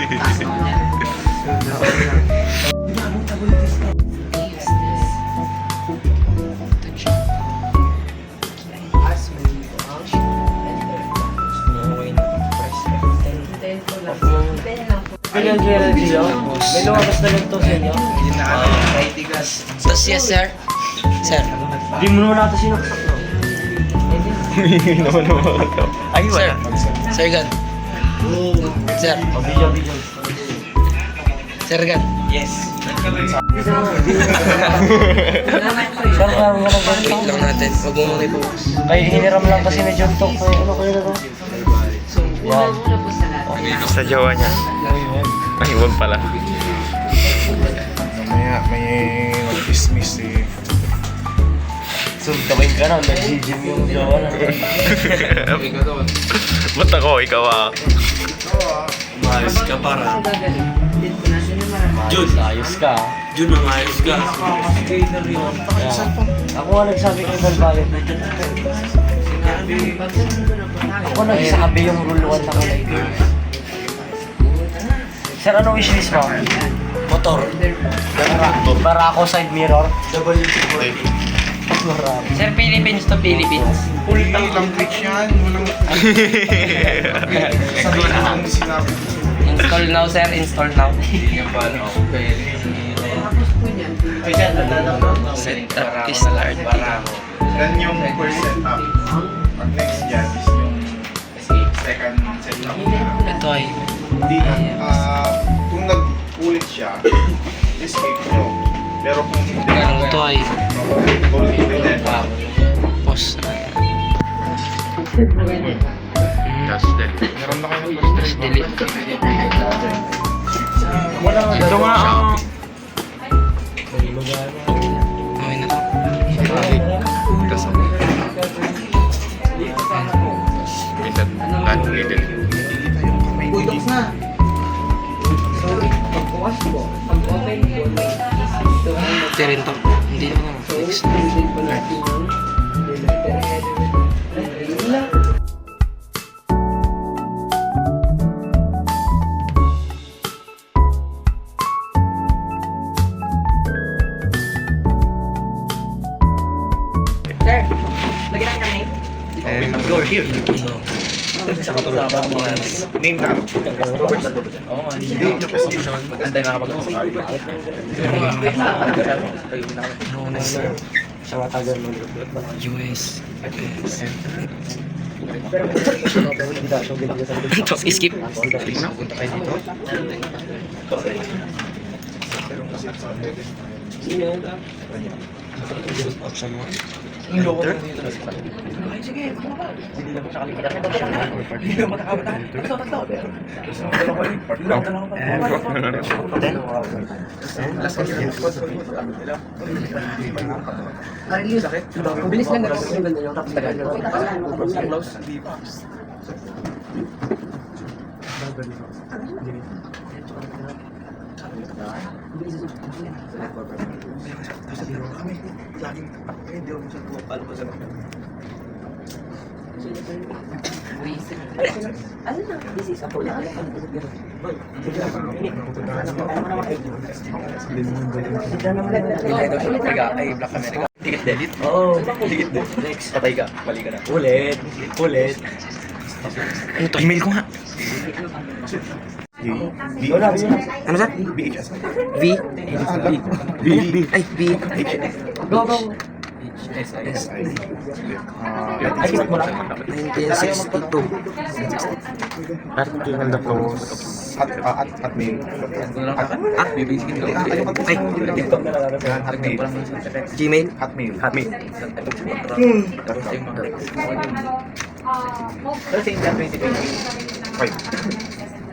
May lumabas na ganito sa inyo. Tapos yes, sir. Sir. Di mo naman natin sinaksak, no? Ay, Sir. wala. Sir Gan. Sir. Video. Sir Gan. Yes. Sir, parang wala ganito. Wait lang natin. Huwag mo muna i-focus. Ay, hiniram lang kasi na John Tok. Ano kayo na to? Yan. Sa jowa niya. Ay, huwag pala. Mamaya may mag-dismiss eh. So, gawin ka na. Nag-gym yung jowa na. Ba't ako? Ikaw ah. Maayos ka para. Jun, Ayos ka. Jun, maayos ka. Yan. Ako nga nagsabi kay Balbayo. Ako nagsabi yung rule 1 na kulay. Sir, ano wishlist mo? Motor. Barako side mirror. WC40. Barako. Sir, Philippines to Philippines. Hindi lang glitch yan. Walang sinabi. Install now, sir. Install now. Set up to start. Yan yung first setup. Pag next yan is yung second setup. Ito ay. Hindi kung nag-ulit siya, escape nyo. Pero kung hindi Ito ay. ulit din, Pause. That's delete. meron na kayo ng first trade. Delete. Ito nga ah. Okay na to. Tapos ako. Minsan, lahat ng i-delete. Ito rin to. Hindi na fix. Name na. Hindi yung position. Antay na kapag Sa matagal mo. US. Tapos skip. Bilis lang nagkakas tapos tagal. Ay, Black America. Ticket delete. Oo. Ticket delete. Next. Patay ka. Mali ka na. Ulit. Ano to? Email ko nga. Wala rin yun. Ano sir? BHS. V. Ay, V. Go. S. Ay, mo lang. 1962. At mail. Gmail. Hotmail. Five.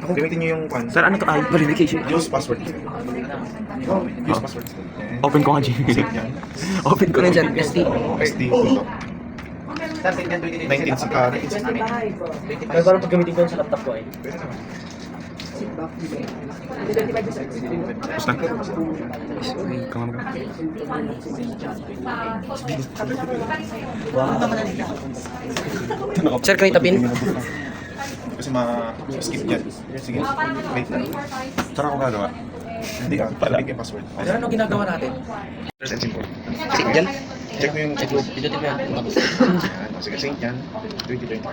Gamitin nyo yung one. Sir, ano to? Ay, verification. Use password. Use password. Open ko nga Gmail. Save yan. Open ko Ano na dyan? SD. SD. 1960. Kaya parang pag gamitin ko yun sa laptop ko eh. Basta. Kamam ka. Sir, create a pin. Kasi ma-skip dyan. Sige, wait lang. Saan ako gagawa? Hindi ah, palag yung password. Pero ano ginagawa natin? First and simple. Sige, dyan. Check mo yung check mo. Pinutin mo yan. Tapos. Yan, sige, sync yan. 2025.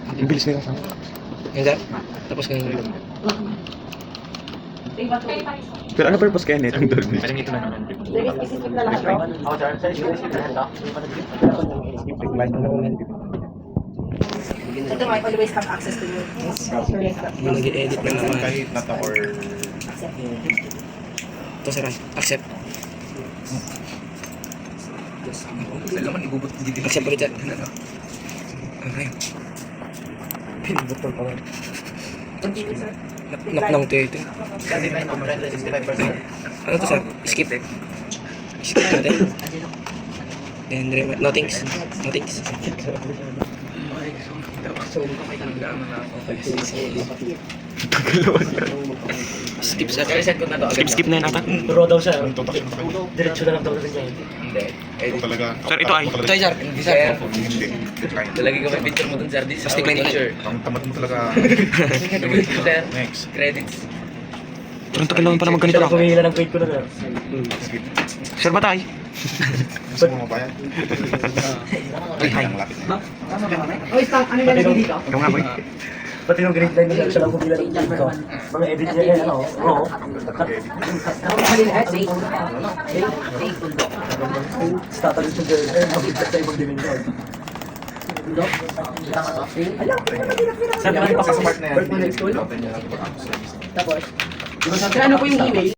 Ang bilis nila sa akin. Yan, sir. Tapos ngayon. Pero ano purpose kaya nito ang Dolby? Pwede nito na naman. Ito might always have access to you. Yung nag-edit na naman. Kahit nata or... Ito, sir. Accept. Laman ibubot dito. Accept ulit, sir. Okay. Pinbutol pa rin. Knock ng tete. Kasi tayo naman 65%. Ano to, sir? Skip. Skip natin. Then, nothings. Nothings. Skip, sir. Reset ko na to. Skip na yun ata. Puro daw siya. Diretso na lang daw rin niya. Hindi. Ito talaga. Sir, ito ay. Ito, sir. Hindi, sir. Hindi. Kaya. Lalagay ko may picture mo dun, sir. This is Stick our line picture. Ang tamad mo talaga. Sir, Next. credits. Parang tagal naman pala magganito Ito lang. lang kumihila ng grade ko na sir. Skip. Sir, batay. Gusto mo mabayad? Ay, ang lapit na. Ikaw nga, boy. Pati yung grade 9 nila, siya lang kumihila ng grade ko. Mga edit niya ano, oo. Tatagal siya dyan, mabigtas sa ibang dimensyon. Sa part na yan, open niya lang ito. Ano po yung email?